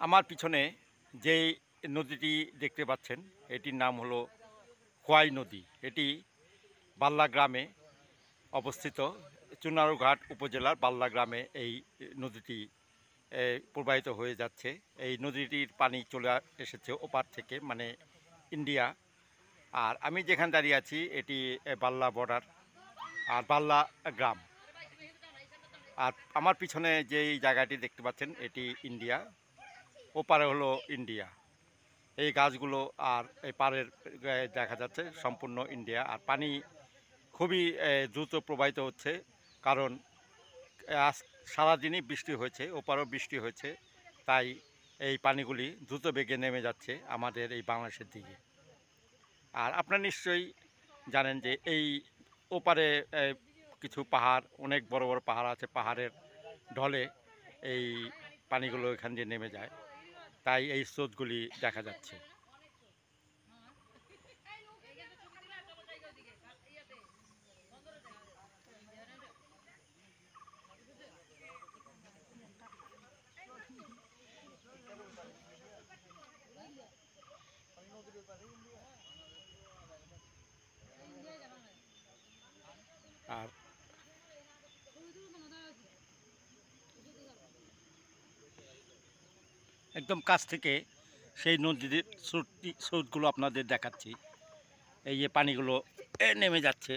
আমার পিছনে যেই নদীটি দেখতে পাচ্ছেন এটির নাম হলো খোয়াই নদী। এটি বাল্লা গ্রামে অবস্থিত। চুনারুঘাট উপজেলার বাল্লা গ্রামে এই নদীটি প্রবাহিত হয়ে যাচ্ছে। এই নদীটির পানি চলে এসেছে ওপার থেকে, মানে ইন্ডিয়া। আর আমি যেখানে দাঁড়িয়ে আছি এটি বাল্লা বর্ডার আর বাল্লা গ্রাম। আর আমার পিছনে যেই জায়গাটি দেখতে পাচ্ছেন এটি ইন্ডিয়া, ওপারে হলো ইন্ডিয়া। এই গাছগুলো আর এই পাড়ের দেখা যাচ্ছে সম্পূর্ণ ইন্ডিয়া। আর পানি খুবই দ্রুত প্রবাহিত হচ্ছে, কারণ আজ সারাদিনই বৃষ্টি হয়েছে, ওপারেও বৃষ্টি হয়েছে, তাই এই পানিগুলি দ্রুত বেগে নেমে যাচ্ছে আমাদের এই বাংলাদেশের দিকে। আর আপনারা নিশ্চয়ই জানেন যে এই ওপারে কিছু পাহাড়, অনেক বড় বড় পাহাড় আছে, পাহাড়ের ঢলে এই পানিগুলো এখান দিয়ে নেমে যায়, তাই এই স্রোতগুলি দেখা যাচ্ছে। আর একদম কাছ থেকে সেই নদীর স্রোতগুলো আপনাদের দেখাচ্ছি। এই যে পানিগুলো নেমে যাচ্ছে।